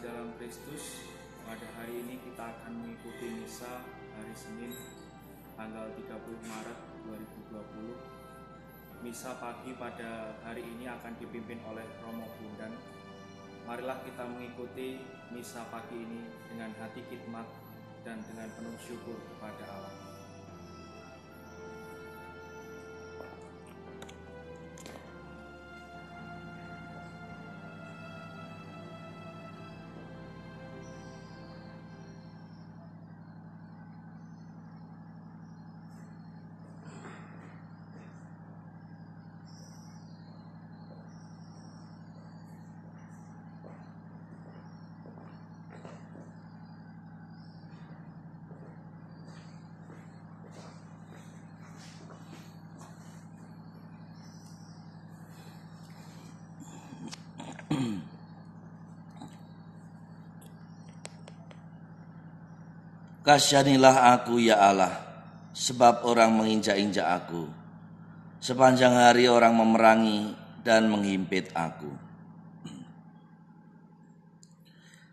kasih dalam Kristus, pada hari ini kita akan mengikuti misa hari Senin tanggal 30 Maret 2020. Misa pagi pada hari ini akan dipimpin oleh Romo Bundan. Marilah kita mengikuti misa pagi ini dengan hati khidmat dan dengan penuh syukur kepada Allah. Kasihanilah aku ya Allah, sebab orang menginjak-injak aku. Sepanjang hari orang memerangi dan menghimpit aku.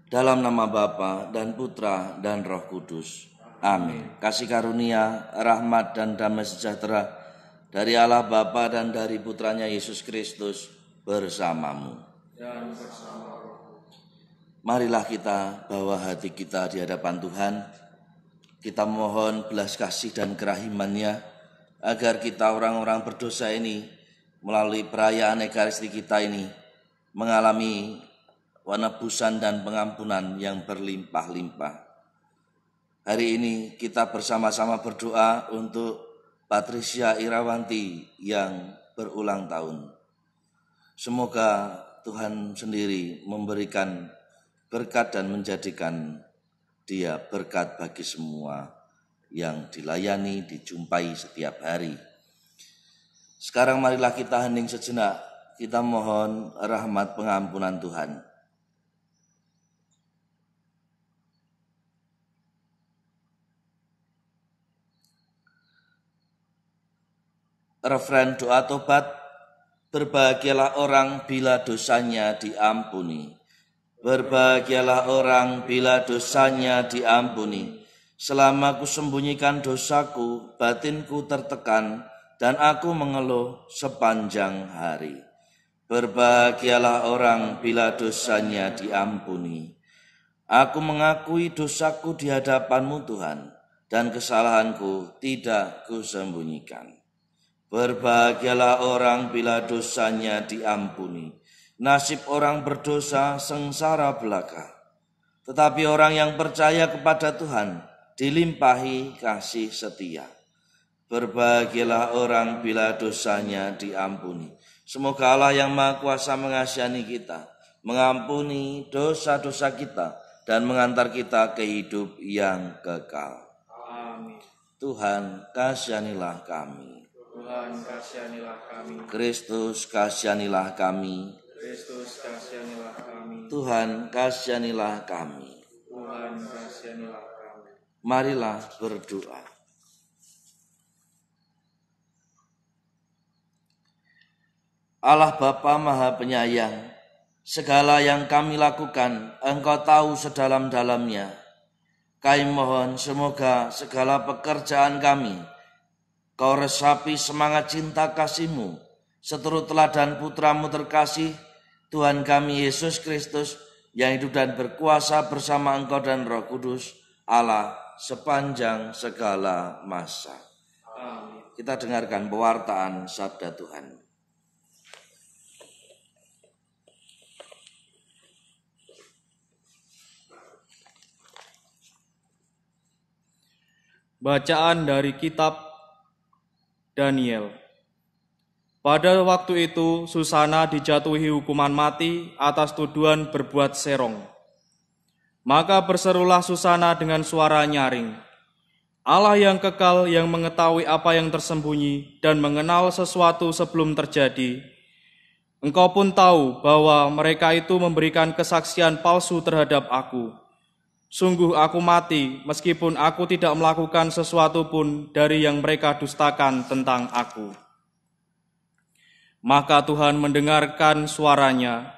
Dalam nama Bapa dan Putra dan Roh Kudus. Amin. Kasih karunia, rahmat dan damai sejahtera dari Allah Bapa dan dari Putranya Yesus Kristus bersamamu. Dan bersama Marilah kita bawa hati kita di hadapan Tuhan. Kita mohon belas kasih dan kerahiman-Nya agar kita orang-orang berdosa ini melalui perayaan Ekaristi kita ini mengalami penebusan dan pengampunan yang berlimpah-limpah. Hari ini kita bersama-sama berdoa untuk Patricia Irawanti yang berulang tahun. Semoga Tuhan sendiri memberikan berkat dan menjadikan Dia berkat bagi semua yang dilayani, dijumpai setiap hari. Sekarang marilah kita hening sejenak, kita mohon rahmat pengampunan Tuhan. Referen doa tobat, berbahagialah orang bila dosanya diampuni. Berbahagialah orang bila dosanya diampuni. Selama ku sembunyikan dosaku, batinku tertekan, dan aku mengeluh sepanjang hari. Berbahagialah orang bila dosanya diampuni. Aku mengakui dosaku di hadapan-Mu Tuhan, dan kesalahanku tidak kusembunyikan. Berbahagialah orang bila dosanya diampuni. Nasib orang berdosa sengsara belaka, tetapi orang yang percaya kepada Tuhan dilimpahi kasih setia. Berbahagialah orang bila dosanya diampuni. Semoga Allah yang Maha Kuasa mengasihani kita, mengampuni dosa-dosa kita, dan mengantar kita ke hidup yang kekal. Amin. Tuhan, kasihanilah kami. Tuhan, kasihanilah kami. Kristus, kasihanilah kami. Kristus, kasihanilah kami. Tuhan, kasihanilah kami. Tuhan, kasihanilah kami. Marilah berdoa. Allah Bapa Maha Penyayang, segala yang kami lakukan Engkau tahu sedalam-dalamnya. Kami mohon semoga segala pekerjaan kami Kau resapi semangat cinta kasih-Mu seturut teladan Putra-Mu terkasih, Tuhan kami Yesus Kristus, yang hidup dan berkuasa bersama Engkau dan Roh Kudus, Allah sepanjang segala masa. Amin. Kita dengarkan pewartaan sabda Tuhan. Bacaan dari kitab Daniel. Pada waktu itu Susana dijatuhi hukuman mati atas tuduhan berbuat serong. Maka berserulah Susana dengan suara nyaring, Allah yang kekal, yang mengetahui apa yang tersembunyi dan mengenal sesuatu sebelum terjadi, Engkau pun tahu bahwa mereka itu memberikan kesaksian palsu terhadap aku. Sungguh aku mati meskipun aku tidak melakukan sesuatu pun dari yang mereka dustakan tentang aku. Maka Tuhan mendengarkan suaranya.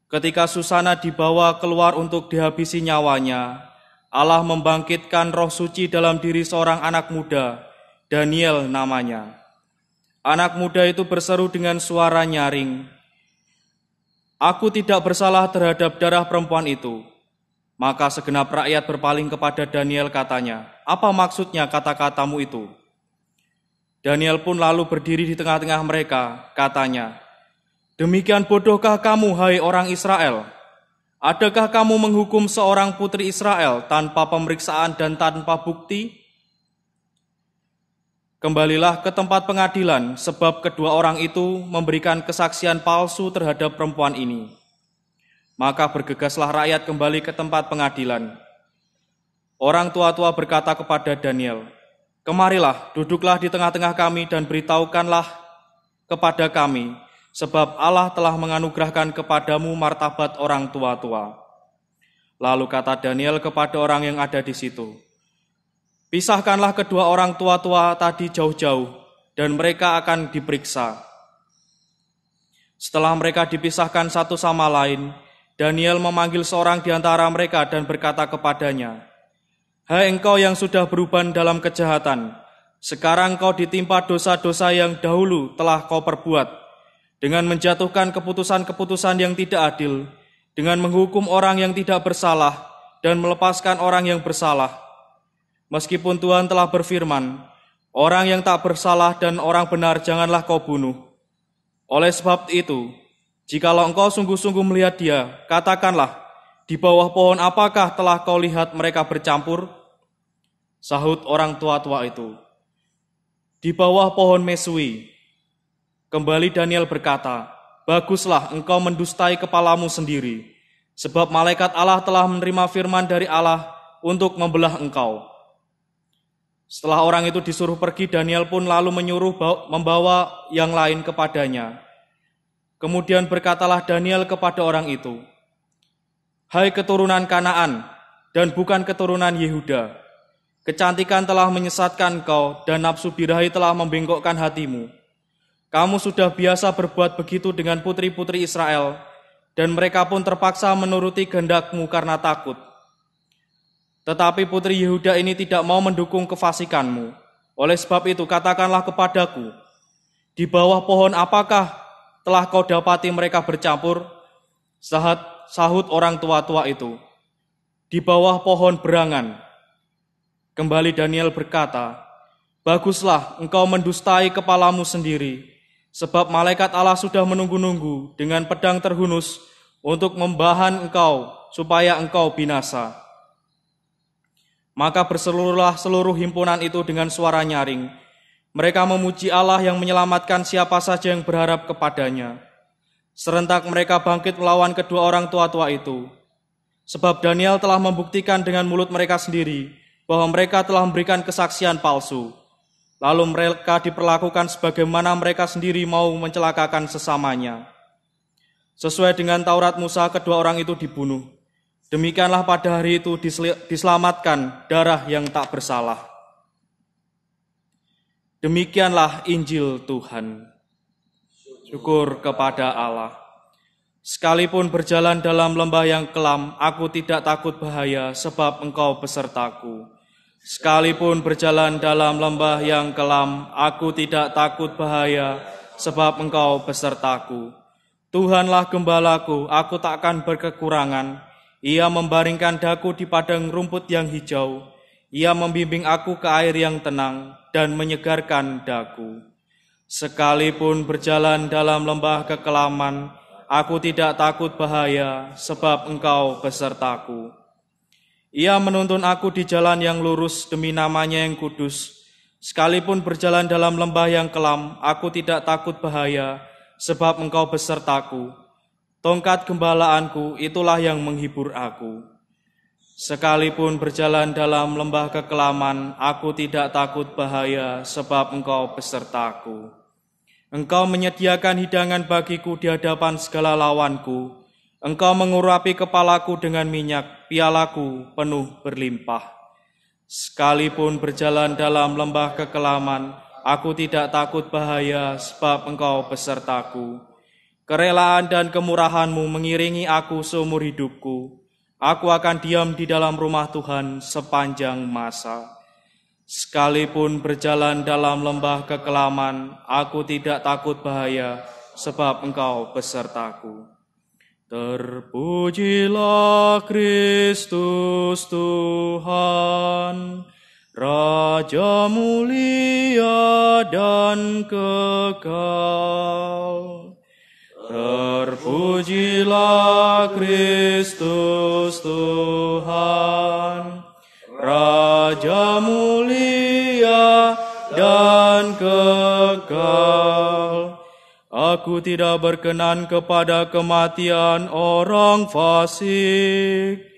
Ketika Susana dibawa keluar untuk dihabisi nyawanya, Allah membangkitkan roh suci dalam diri seorang anak muda, Daniel namanya. Anak muda itu berseru dengan suara nyaring, "Aku tidak bersalah terhadap darah perempuan itu." Maka segenap rakyat berpaling kepada Daniel, katanya, "Apa maksudnya kata-katamu itu?" Daniel pun lalu berdiri di tengah-tengah mereka, katanya, "Demikian bodohkah kamu, hai orang Israel? Adakah kamu menghukum seorang putri Israel tanpa pemeriksaan dan tanpa bukti? Kembalilah ke tempat pengadilan, sebab kedua orang itu memberikan kesaksian palsu terhadap perempuan ini." Maka bergegaslah rakyat kembali ke tempat pengadilan. Orang tua-tua berkata kepada Daniel, "Kemarilah, duduklah di tengah-tengah kami dan beritahukanlah kepada kami, sebab Allah telah menganugerahkan kepadamu martabat orang tua-tua." Lalu kata Daniel kepada orang yang ada di situ, "Pisahkanlah kedua orang tua-tua tadi jauh-jauh, dan mereka akan diperiksa." Setelah mereka dipisahkan satu sama lain, Daniel memanggil seorang di antara mereka dan berkata kepadanya, "Hai engkau yang sudah beruban dalam kejahatan, sekarang kau ditimpa dosa-dosa yang dahulu telah kau perbuat, dengan menjatuhkan keputusan-keputusan yang tidak adil, dengan menghukum orang yang tidak bersalah, dan melepaskan orang yang bersalah. Meskipun Tuhan telah berfirman, orang yang tak bersalah dan orang benar janganlah kau bunuh. Oleh sebab itu, jikalau engkau sungguh-sungguh melihat dia, katakanlah, di bawah pohon apakah telah kau lihat mereka bercampur?" Sahut orang tua-tua itu, "Di bawah pohon mesui." Kembali Daniel berkata, "Baguslah engkau mendustai kepalamu sendiri, sebab malaikat Allah telah menerima firman dari Allah untuk membelah engkau." Setelah orang itu disuruh pergi, Daniel pun lalu menyuruh membawa yang lain kepadanya. Kemudian berkatalah Daniel kepada orang itu, "Hai keturunan Kanaan dan bukan keturunan Yehuda, kecantikan telah menyesatkan engkau dan nafsu birahi telah membengkokkan hatimu. Kamu sudah biasa berbuat begitu dengan putri-putri Israel, dan mereka pun terpaksa menuruti kehendakmu karena takut. Tetapi putri Yehuda ini tidak mau mendukung kefasikanmu. Oleh sebab itu katakanlah kepadaku, di bawah pohon apakah telah kau dapati mereka bercampur?" Sahut orang tua-tua itu, "Di bawah pohon berangan." Kembali Daniel berkata, "Baguslah engkau mendustai kepalamu sendiri, sebab malaikat Allah sudah menunggu-nunggu dengan pedang terhunus untuk membahan engkau supaya engkau binasa." Maka berseluruhlah seluruh himpunan itu dengan suara nyaring. Mereka memuji Allah yang menyelamatkan siapa saja yang berharap kepadanya. Serentak mereka bangkit melawan kedua orang tua-tua itu. Sebab Daniel telah membuktikan dengan mulut mereka sendiri bahwa mereka telah memberikan kesaksian palsu. Lalu mereka diperlakukan sebagaimana mereka sendiri mau mencelakakan sesamanya. Sesuai dengan Taurat Musa, kedua orang itu dibunuh. Demikianlah pada hari itu diselamatkan darah yang tak bersalah. Demikianlah Injil Tuhan. Syukur kepada Allah. Sekalipun berjalan dalam lembah yang kelam, aku tidak takut bahaya, sebab Engkau besertaku. Sekalipun berjalan dalam lembah yang kelam, aku tidak takut bahaya, sebab Engkau besertaku. Tuhanlah gembalaku, aku tak akan berkekurangan. Ia membaringkan daku di padang rumput yang hijau. Ia membimbing aku ke air yang tenang dan menyegarkan daku. Sekalipun berjalan dalam lembah kekelaman, aku tidak takut bahaya, sebab Engkau besertaku. Ia menuntun aku di jalan yang lurus demi namanya yang kudus. Sekalipun berjalan dalam lembah yang kelam, aku tidak takut bahaya, sebab Engkau besertaku. Tongkat gembalaanku itulah yang menghibur aku. Sekalipun berjalan dalam lembah kekelaman, aku tidak takut bahaya, sebab Engkau besertaku. Engkau menyediakan hidangan bagiku di hadapan segala lawanku. Engkau mengurapi kepalaku dengan minyak, pialaku penuh berlimpah. Sekalipun berjalan dalam lembah kekelaman, aku tidak takut bahaya, sebab Engkau besertaku. Kerelaan dan kemurahan-Mu mengiringi aku seumur hidupku. Aku akan diam di dalam rumah Tuhan sepanjang masa. Sekalipun berjalan dalam lembah kekelaman, aku tidak takut bahaya, sebab Engkau besertaku. Terpujilah Kristus Tuhan, Raja mulia dan kekal. Terpujilah Kristus Tuhan, Raja mulia dan kekal. Aku tidak berkenan kepada kematian orang fasik,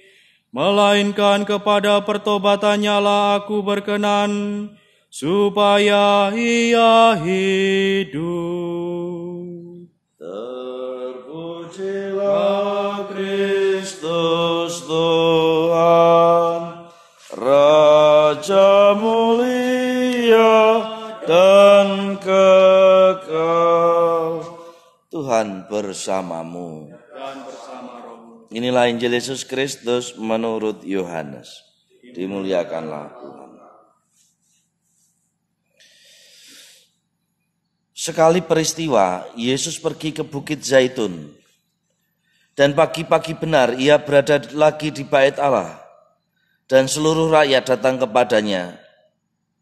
melainkan kepada pertobatannya lah aku berkenan, supaya ia hidup. Terpujilah Kristus Tuhan, Raja mulia dan kekal. Tuhan bersamamu. Dan bersama rohmu. Inilah Injil Yesus Kristus menurut Yohanes. Dimuliakanlah Tuhan. Sekali peristiwa, Yesus pergi ke Bukit Zaitun. Dan pagi-pagi benar ia berada lagi di bait Allah. Dan seluruh rakyat datang kepadanya.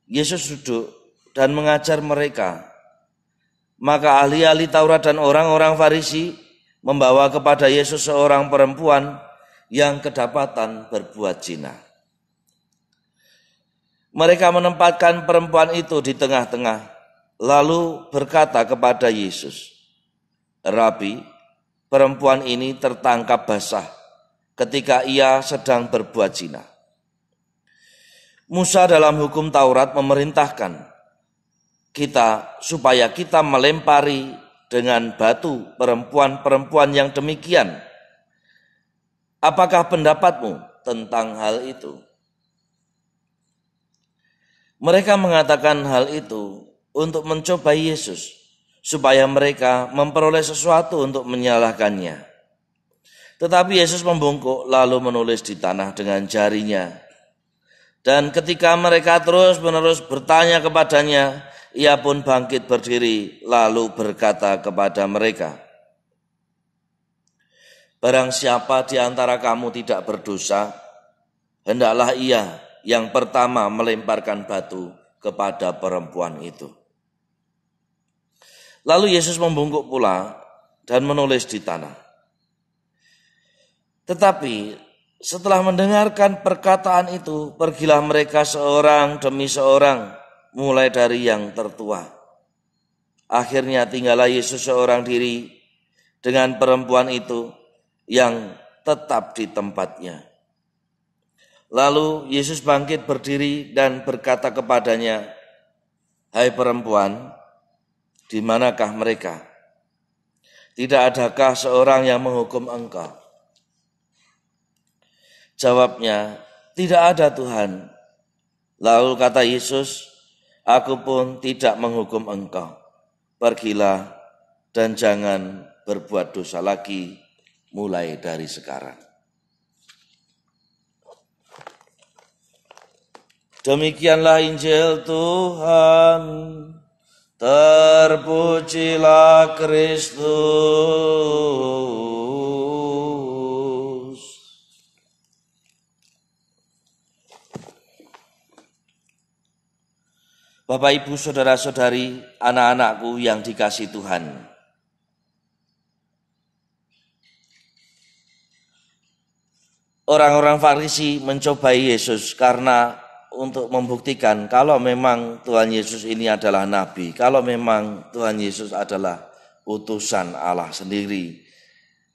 Yesus duduk dan mengajar mereka. Maka ahli-ahli Taurat dan orang-orang Farisi membawa kepada Yesus seorang perempuan yang kedapatan berbuat zina. Mereka menempatkan perempuan itu di tengah-tengah, lalu berkata kepada Yesus, "Rabi, perempuan ini tertangkap basah ketika ia sedang berbuat zina. Musa dalam hukum Taurat memerintahkan supaya kita melempari dengan batu perempuan-perempuan yang demikian. Apakah pendapatmu tentang hal itu?" Mereka mengatakan hal itu untuk mencobai Yesus, supaya mereka memperoleh sesuatu untuk menyalahkannya. Tetapi Yesus membungkuk lalu menulis di tanah dengan jarinya. Dan ketika mereka terus-menerus bertanya kepadanya, ia pun bangkit berdiri lalu berkata kepada mereka, "Barang siapa di antara kamu tidak berdosa, hendaklah ia yang pertama melemparkan batu kepada perempuan itu." Lalu Yesus membungkuk pula dan menulis di tanah. Tetapi setelah mendengarkan perkataan itu, pergilah mereka seorang demi seorang, mulai dari yang tertua. Akhirnya tinggallah Yesus seorang diri dengan perempuan itu yang tetap di tempatnya. Lalu Yesus bangkit berdiri dan berkata kepadanya, "Hai perempuan, di manakah mereka? Tidak adakah seorang yang menghukum engkau?" Jawabnya, "Tidak ada Tuhan." Lalu kata Yesus, "Aku pun tidak menghukum engkau. Pergilah dan jangan berbuat dosa lagi mulai dari sekarang." Demikianlah Injil Tuhan. Terpujilah Kristus. Bapak, Ibu, saudara-saudari, anak-anakku yang dikasihi Tuhan. Orang-orang Farisi mencobai Yesus karena untuk membuktikan kalau memang Tuhan Yesus ini adalah nabi, kalau memang Tuhan Yesus adalah utusan Allah sendiri,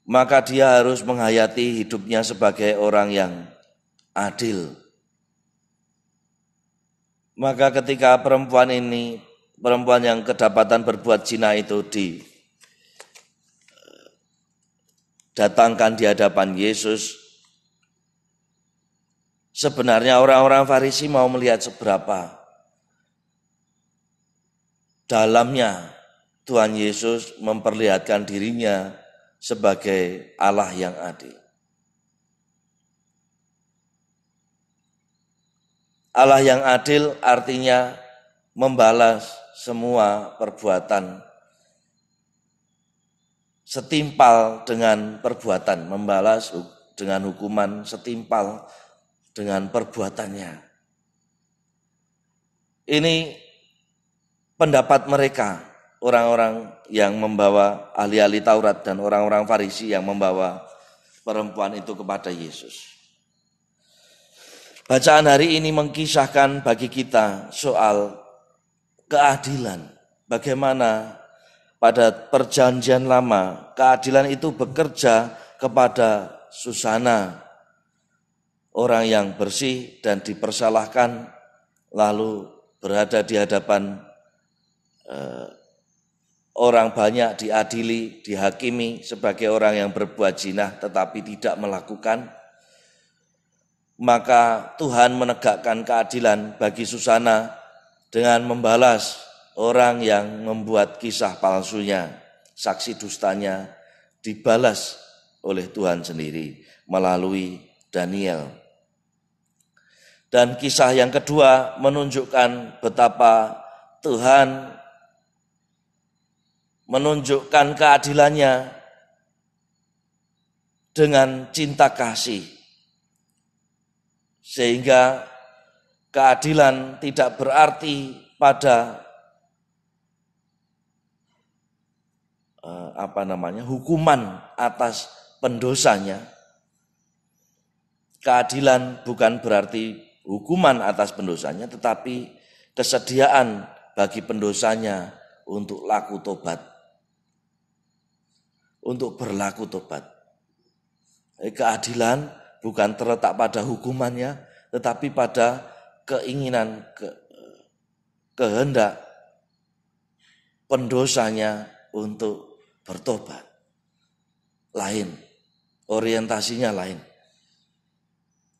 maka dia harus menghayati hidupnya sebagai orang yang adil. Maka ketika perempuan yang kedapatan berbuat zina itu didatangkan di hadapan Yesus, sebenarnya orang-orang Farisi mau melihat seberapa dalamnya Tuhan Yesus memperlihatkan dirinya sebagai Allah yang adil. Allah yang adil artinya membalas semua perbuatan setimpal dengan perbuatan, membalas dengan hukuman setimpal dengan perbuatannya. Ini pendapat mereka, orang-orang yang membawa ahli-ahli Taurat dan orang-orang Farisi yang membawa perempuan itu kepada Yesus. Bacaan hari ini mengkisahkan bagi kita soal keadilan. Bagaimana pada perjanjian lama keadilan itu bekerja kepada Susana, orang yang bersih dan dipersalahkan lalu berada di hadapan orang banyak, diadili, dihakimi sebagai orang yang berbuat zina tetapi tidak melakukan. Maka Tuhan menegakkan keadilan bagi Susana dengan membalas orang yang membuat kisah palsunya, saksi dustanya dibalas oleh Tuhan sendiri melalui Daniel. Dan kisah yang kedua menunjukkan betapa Tuhan menunjukkan keadilannya dengan cinta kasih. Sehingga keadilan tidak berarti pada hukuman atas pendosanya. Keadilan bukan berarti hukuman atas pendosanya, tetapi kesediaan bagi pendosanya untuk laku tobat, untuk berlaku tobat. Keadilan bukan terletak pada hukumannya, tetapi pada keinginan, kehendak pendosanya untuk bertobat. Lain, orientasinya lain.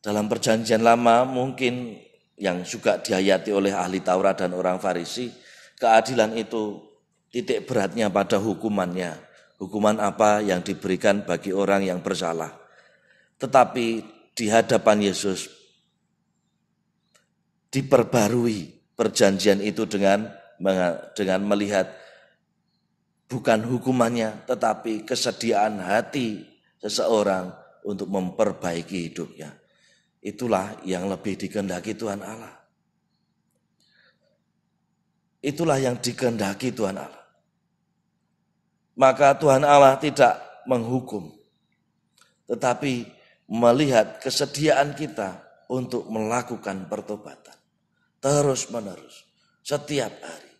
Dalam perjanjian lama mungkin yang juga dihayati oleh ahli Taurat dan orang Farisi, keadilan itu titik beratnya pada hukumannya. Hukuman apa yang diberikan bagi orang yang bersalah. Tetapi di hadapan Yesus diperbarui perjanjian itu dengan melihat bukan hukumannya, tetapi kesediaan hati seseorang untuk memperbaiki hidupnya. Itulah yang lebih dikehendaki Tuhan Allah. Itulah yang dikehendaki Tuhan Allah. Maka Tuhan Allah tidak menghukum, tetapi melihat kesediaan kita untuk melakukan pertobatan terus menerus setiap hari.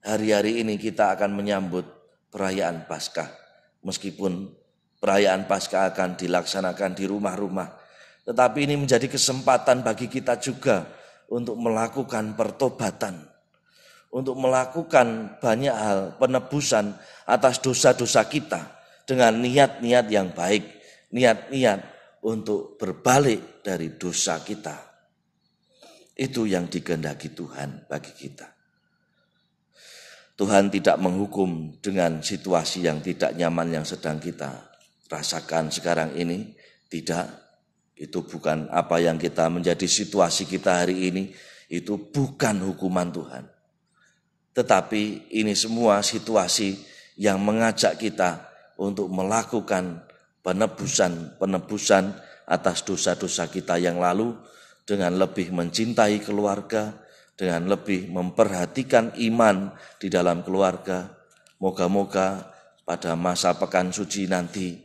Hari-hari ini kita akan menyambut perayaan Paskah. Meskipun perayaan Paskah akan dilaksanakan di rumah-rumah, tetapi ini menjadi kesempatan bagi kita juga untuk melakukan pertobatan, untuk melakukan banyak hal penebusan atas dosa-dosa kita dengan niat-niat yang baik, niat-niat untuk berbalik dari dosa kita. Itu yang dikehendaki Tuhan bagi kita. Tuhan tidak menghukum dengan situasi yang tidak nyaman yang sedang kita rasakan sekarang ini. Tidak, itu bukan apa yang kita menjadi situasi kita hari ini. Itu bukan hukuman Tuhan. Tetapi ini semua situasi yang mengajak kita untuk melakukan penebusan atas dosa-dosa kita yang lalu dengan lebih mencintai keluarga, dengan lebih memperhatikan iman di dalam keluarga. Moga-moga pada masa pekan suci nanti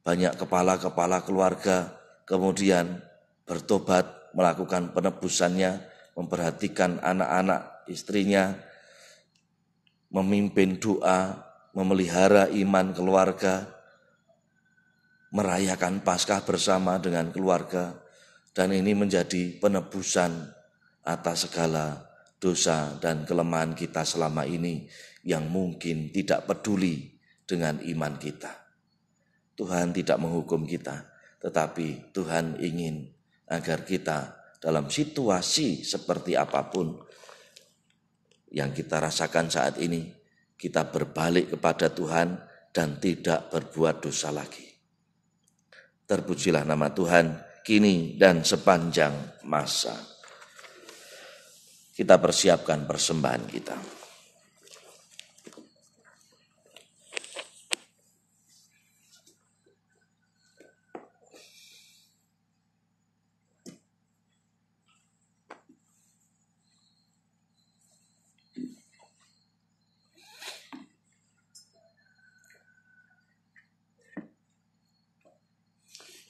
banyak kepala-kepala keluarga kemudian bertobat, melakukan penebusannya, memperhatikan anak-anak istrinya, memimpin doa, memelihara iman keluarga, merayakan Paskah bersama dengan keluarga, dan ini menjadi penebusan atas segala dosa dan kelemahan kita selama ini yang mungkin tidak peduli dengan iman kita. Tuhan tidak menghukum kita, tetapi Tuhan ingin agar kita dalam situasi seperti apapun yang kita rasakan saat ini, kita berbalik kepada Tuhan dan tidak berbuat dosa lagi. Terpujilah nama Tuhan kini dan sepanjang masa. Kita persiapkan persembahan kita.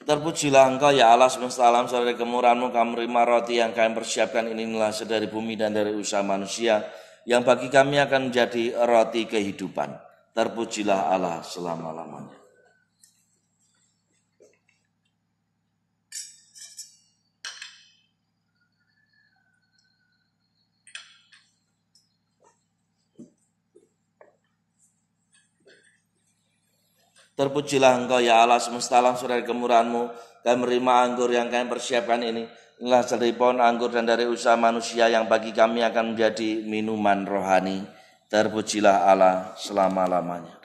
Terpujilah Engkau ya Allah semesta alam, saudara kemurahan-Mu kami menerima roti yang kami persiapkan ini inilah dari bumi dan dari usaha manusia, yang bagi kami akan menjadi roti kehidupan. Terpujilah Allah selama-lamanya. Terpujilah Engkau ya Allah semesta alam, saudara kemurahan-Mu kami menerima anggur yang kami persiapkan ini inilah dari pohon anggur dan dari usaha manusia, yang bagi kami akan menjadi minuman rohani. Terpujilah Allah selama-lamanya.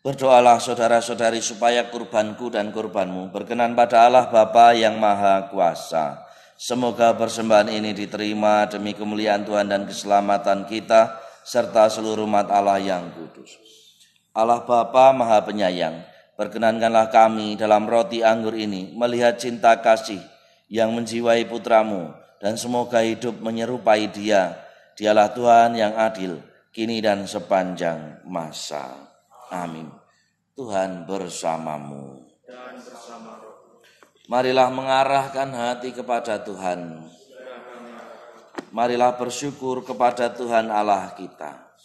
Berdoalah saudara-saudari supaya kurbanku dan kurbanmu berkenan pada Allah Bapa yang Maha Kuasa. Semoga persembahan ini diterima demi kemuliaan Tuhan dan keselamatan kita serta seluruh umat Allah yang kudus. Allah Bapa Maha Penyayang, perkenankanlah kami dalam roti anggur ini melihat cinta kasih yang menjiwai putra-Mu, dan semoga hidup menyerupai Dia. Dialah Tuhan yang adil, kini dan sepanjang masa. Amin. Tuhan bersamamu. Dan bersama roh. Marilah mengarahkan hati kepada Tuhan. Marilah bersyukur kepada Tuhan Allah kita.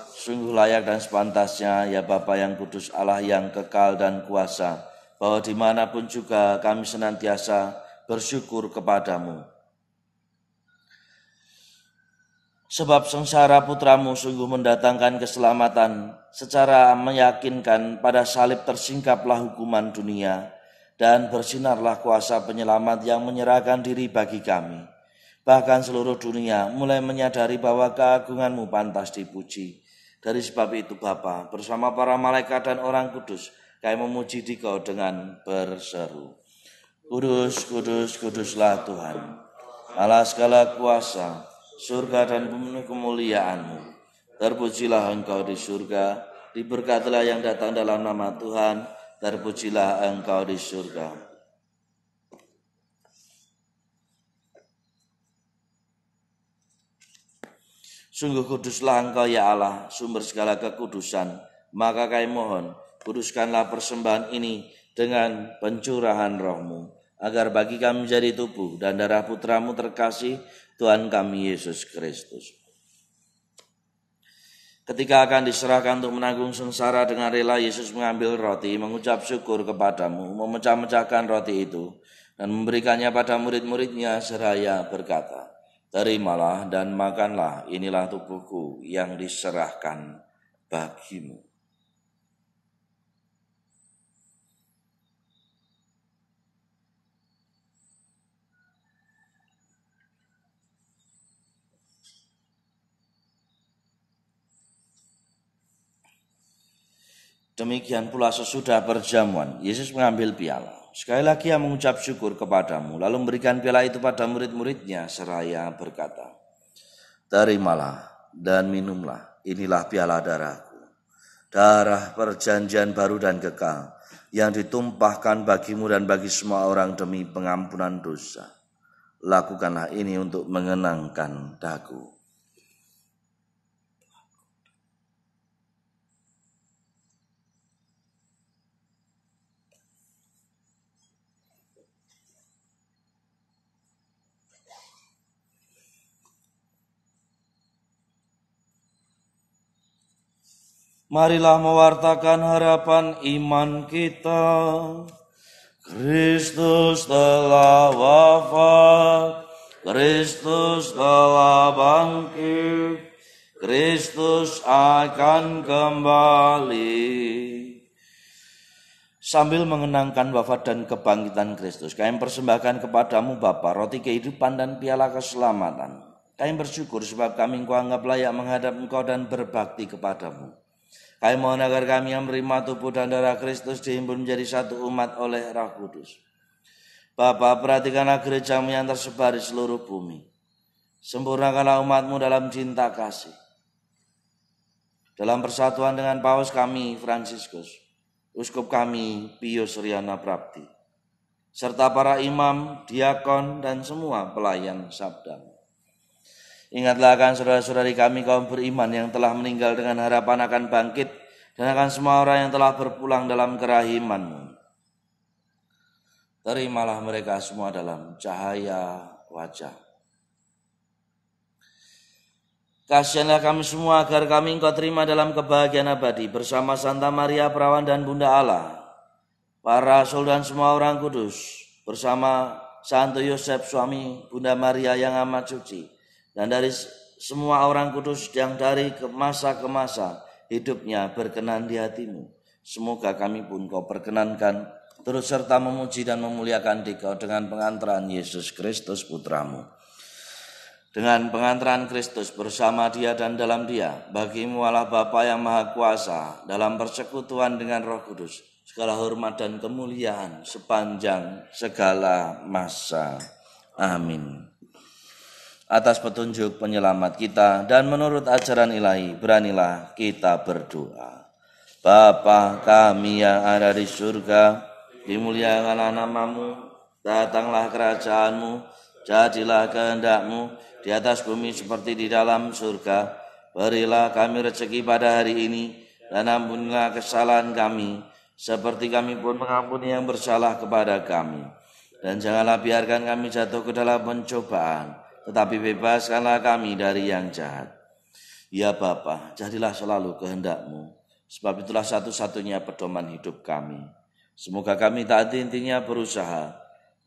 Sungguh layak dan sepantasnya ya Bapa yang kudus, Allah yang kekal dan kuasa, bahwa dimanapun juga kami senantiasa bersyukur kepadamu. Sebab sengsara putra-Mu sungguh mendatangkan keselamatan, secara meyakinkan pada salib tersingkaplah hukuman dunia, dan bersinarlah kuasa penyelamat yang menyerahkan diri bagi kami. Bahkan seluruh dunia mulai menyadari bahwa keagungan-Mu pantas dipuji. Dari sebab itu Bapa, bersama para malaikat dan orang kudus, kami memuji Dikau dengan berseru. Kudus, kudus, kuduslah Tuhan, Allah segala kuasa, surga dan bumi kemuliaan-Mu. Terpujilah Engkau di surga, diberkatilah yang datang dalam nama Tuhan, terpujilah Engkau di surga. Sungguh kuduslah Engkau ya Allah, sumber segala kekudusan, maka kami mohon, kuduskanlah persembahan ini dengan pencurahan Roh-Mu, agar bagi kami menjadi tubuh dan darah putra-Mu terkasih, Tuhan kami Yesus Kristus. Ketika akan diserahkan untuk menanggung sengsara dengan rela, Yesus mengambil roti, mengucap syukur kepadamu, memecah-mecahkan roti itu, dan memberikannya pada murid-muridnya seraya berkata, terimalah dan makanlah, inilah tubuhku yang diserahkan bagimu. Demikian pula sesudah perjamuan, Yesus mengambil piala. Sekali lagi ia mengucap syukur kepadamu, lalu memberikan piala itu pada murid-muridnya seraya berkata, terimalah dan minumlah, inilah piala darahku, darah perjanjian baru dan kekal, yang ditumpahkan bagimu dan bagi semua orang demi pengampunan dosa. Lakukanlah ini untuk mengenangkan daku. Marilah mewartakan harapan iman kita. Kristus telah wafat, Kristus telah akan kembali. Sambil mengenangkan wafat dan kebangkitan Kristus, kami persembahkan kepadamu Bapa roti kehidupan dan piala keselamatan. Kami bersyukur sebab kami Engkau anggap layak menghadap Engkau dan berbakti kepadamu. Kami mohon agar kami yang menerima tubuh dan darah Kristus dihimpun menjadi satu umat oleh Roh Kudus. Bapa, perhatikanlah gerejamu yang tersebar di seluruh bumi. Sempurnakanlah umatmu dalam cinta kasih. Dalam persatuan dengan Paus kami, Fransiskus, Uskup kami, Pius Riana Prapti, serta para imam, diakon, dan semua pelayan sabdamu. Ingatlah akan saudara-saudari kami kaum beriman yang telah meninggal dengan harapan akan bangkit, dan akan semua orang yang telah berpulang dalam kerahiman-Mu. Terimalah mereka semua dalam cahaya wajah. Kasihanlah kami semua agar kami Engkau terima dalam kebahagiaan abadi bersama Santa Maria Perawan dan Bunda Allah, para rasul dan semua orang kudus, bersama Santo Yosef suami Bunda Maria yang amat suci, dan dari semua orang kudus yang dari masa ke masa hidupnya berkenan di hati-Mu. Semoga kami pun Kau perkenankan turut serta memuji dan memuliakan Dikau dengan pengantaran Yesus Kristus Putra-Mu. Dengan pengantaran Kristus bersama Dia dan dalam Dia, bagi-Mu Allah Bapa yang Maha Kuasa, dalam persekutuan dengan Roh Kudus, segala hormat dan kemuliaan sepanjang segala masa. Amin. Atas petunjuk penyelamat kita dan menurut ajaran ilahi, beranilah kita berdoa. Bapa kami yang ada di surga, dimuliakanlah nama-Mu, datanglah kerajaan-Mu, jadilah kehendak-Mu di atas bumi seperti di dalam surga. Berilah kami rezeki pada hari ini, dan ampunilah kesalahan kami, seperti kami pun mengampuni yang bersalah kepada kami. Dan janganlah biarkan kami jatuh ke dalam pencobaan, tetapi bebaskanlah kami dari yang jahat. Ya Bapa, jadilah selalu kehendak-Mu, sebab itulah satu-satunya pedoman hidup kami. Semoga kami tak henti-hentinya berusaha,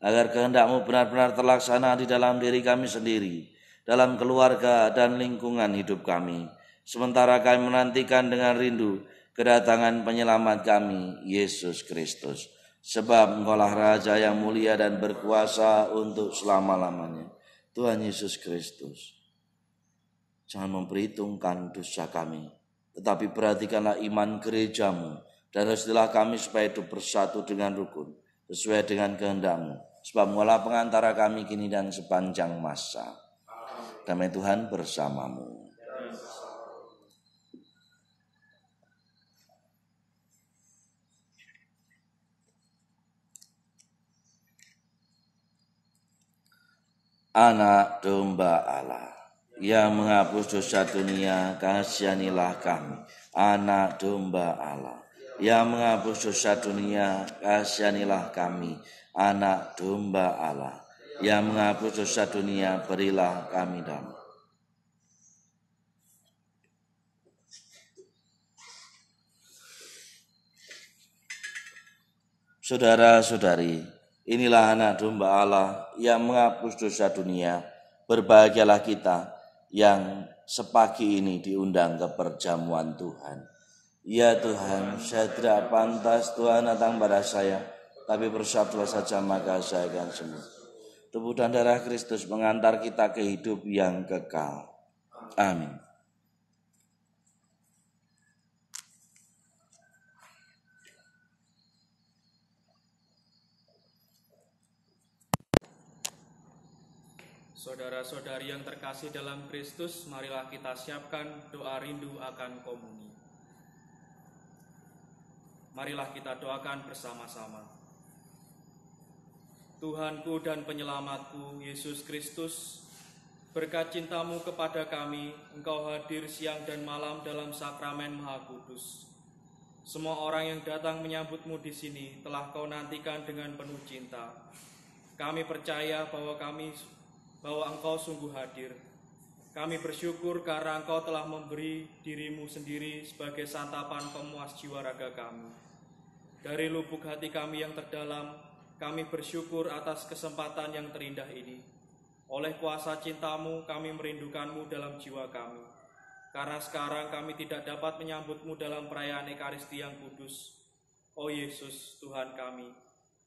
agar kehendak-Mu benar-benar terlaksana di dalam diri kami sendiri, dalam keluarga dan lingkungan hidup kami, sementara kami menantikan dengan rindu kedatangan penyelamat kami, Yesus Kristus. Sebab Engkaulah Raja yang mulia dan berkuasa untuk selama-lamanya. Tuhan Yesus Kristus, jangan memperhitungkan dosa kami, tetapi perhatikanlah iman gereja-Mu, dan restuilah kami supaya hidup bersatu dengan rukun, sesuai dengan kehendak-Mu. Sebab Engkaulah pengantara kami kini dan sepanjang masa. Damai Tuhan bersamamu. Anak domba Allah yang menghapus dosa dunia, kasihanilah kami. Anak domba Allah yang menghapus dosa dunia, kasihanilah kami. Anak domba Allah yang menghapus dosa dunia, berilah kami damai. Saudara-saudari, inilah anak domba Allah yang menghapus dosa dunia. Berbahagialah kita yang sepagi ini diundang ke perjamuan Tuhan. Ya Tuhan, saya tidak pantas Tuhan datang pada saya, tapi bersabdalah saja maka saya akan sembuh. Tubuh dan darah Kristus mengantar kita ke hidup yang kekal. Amin. Saudara-saudari yang terkasih dalam Kristus, marilah kita siapkan doa rindu akan komuni. Marilah kita doakan bersama-sama. Tuhanku dan penyelamatku, Yesus Kristus, berkat cinta-Mu kepada kami, Engkau hadir siang dan malam dalam sakramen Maha Kudus. Semua orang yang datang menyambut-Mu di sini telah Kau nantikan dengan penuh cinta. Kami percaya bahwa Engkau sungguh hadir. Kami bersyukur karena Engkau telah memberi diri-Mu sendiri sebagai santapan pemuas jiwa raga kami. Dari lubuk hati kami yang terdalam, kami bersyukur atas kesempatan yang terindah ini. Oleh kuasa cinta-Mu, kami merindukan-Mu dalam jiwa kami. karena sekarang kami tidak dapat menyambut-Mu dalam perayaan Ekaristi yang kudus. Oh Yesus, Tuhan kami,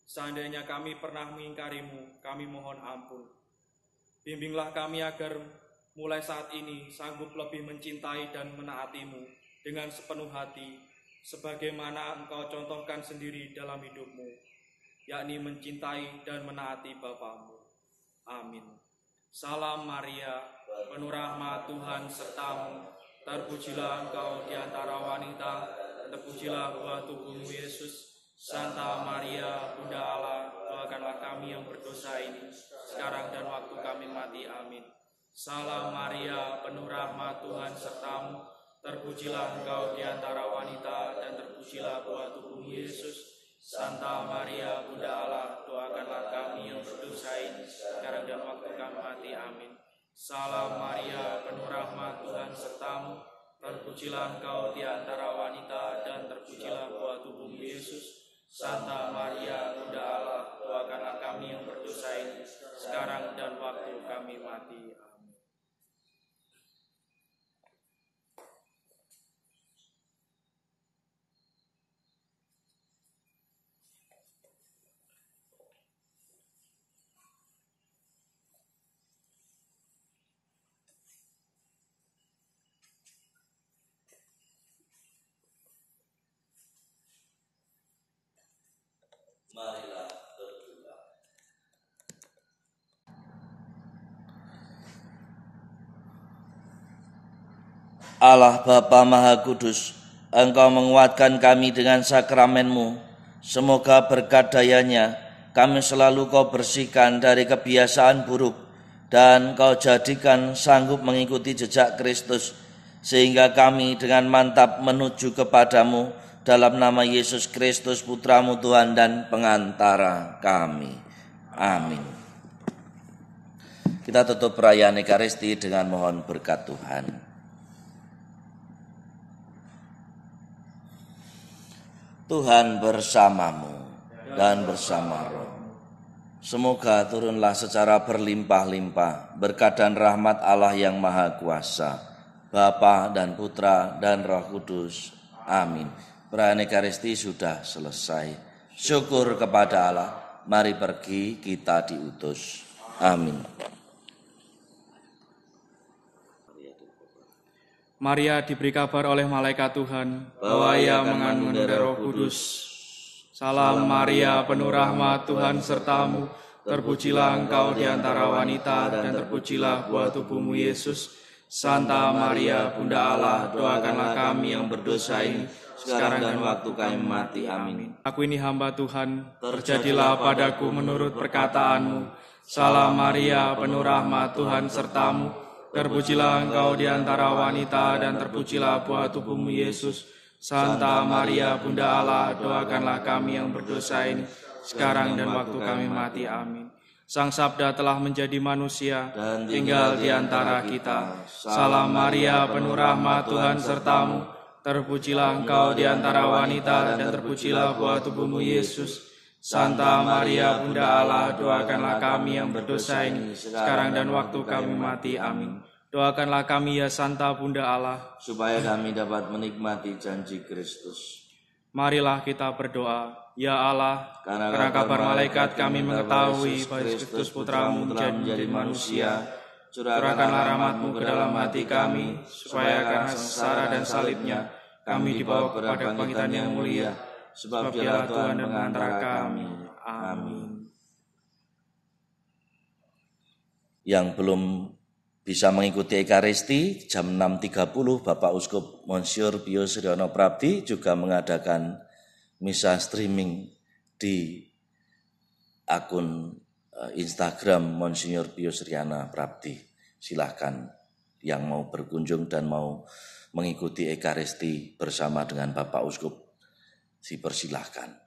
seandainya kami pernah mengingkari-Mu, kami mohon ampun. Bimbinglah kami agar mulai saat ini sanggup lebih mencintai dan menaati-Mu dengan sepenuh hati, sebagaimana Engkau contohkan sendiri dalam hidup-Mu, yakni mencintai dan menaati Bapa-Mu. Amin. Salam Maria, penuh rahmat Tuhan serta-Mu, terpujilah Engkau di antara wanita, dan terpujilah buah tubuh-Mu Yesus. Santa Maria, Bunda Allah, doakanlah kami yang berdosa ini, sekarang dan waktu kami mati. Amin. Salam Maria, penuh rahmat Tuhan serta-Mu, terpujilah Engkau di antara wanita, dan terpujilah buah tubuh-Mu Yesus. Santa Maria, Bunda Allah, doakanlah kami yang berdosa ini, sekarang dan waktu kami mati. Amin. Salam Maria, penuh rahmat Tuhan serta-Mu, terpujilah Engkau di antara wanita, dan terpujilah buah tubuh-Mu Yesus. Santa Maria, Bunda Allah, doakanlah kami yang berdosa ini, sekarang dan waktu kami mati. Amin. Marilah berdoa. Allah Bapa Maha Kudus, Engkau menguatkan kami dengan sakramen-Mu. Semoga berkat dayanya kami selalu Kau bersihkan dari kebiasaan buruk dan Kau jadikan sanggup mengikuti jejak Kristus, sehingga kami dengan mantap menuju kepadamu dalam nama Yesus Kristus, Putra-Mu Tuhan dan pengantara kami. Amin. Kita tutup perayaan Ekaristi dengan mohon berkat Tuhan. Tuhan bersamamu dan bersama roh. Semoga turunlah secara berlimpah-limpah berkat dan rahmat Allah yang Maha Kuasa, Bapa dan Putra dan Roh Kudus. Amin. Perayaan Ekaristi sudah selesai. Syukur kepada Allah. Mari pergi, kita diutus. Amin. Maria diberi kabar oleh malaikat Tuhan bahwa ia mengandung dari Roh Kudus. Salam Maria, penuh rahmat Tuhan serta-Mu, terpujilah Engkau di antara wanita, dan terpujilah buah tubuh-Mu Yesus. Santa Maria, Bunda Allah, doakanlah kami yang berdosa ini, sekarang dan waktu kami mati. Amin. Aku ini hamba Tuhan, terjadilah padaku menurut perkataan-Mu. Salam Maria, penuh rahmat Tuhan serta-Mu, terpujilah Engkau di antara wanita, dan terpujilah buah tubuh-Mu Yesus. Santa Maria, Bunda Allah, doakanlah kami yang berdosa ini, sekarang dan waktu kami mati. Amin. Sang Sabda telah menjadi manusia dan tinggal di antara kita. Salam Maria, penuh rahmat Tuhan serta-Mu, terpujilah Engkau di antara wanita, dan terpujilah buah tubuh-Mu Yesus. Santa Maria, Bunda Allah, doakanlah kami yang berdosa ini, sekarang dan waktu kami mati. Amin. Doakanlah kami ya Santa Bunda Allah, supaya kami dapat menikmati janji Kristus. Marilah kita berdoa. Ya Allah, karena kabar malaikat kami mengetahui bahwa Kristus Putra-Mu menjadi manusia, curahkanlah rahmat-Mu ke dalam hati kami, supaya karena sengsara dan salibnya, kami dibawa kepada kebangkitan yang mulia, sebab Dialah Tuhan dan pengantara kami. Amin. Yang belum bisa mengikuti Ekaristi, jam 6.30 Bapak Uskup Monsiur Pio Suryono Prabdi juga mengadakan misa streaming di akun Instagram Monsinyur Pio Suryono Prabdi. Silahkan yang mau berkunjung dan mau mengikuti Ekaristi bersama dengan Bapak Uskup, dipersilahkan.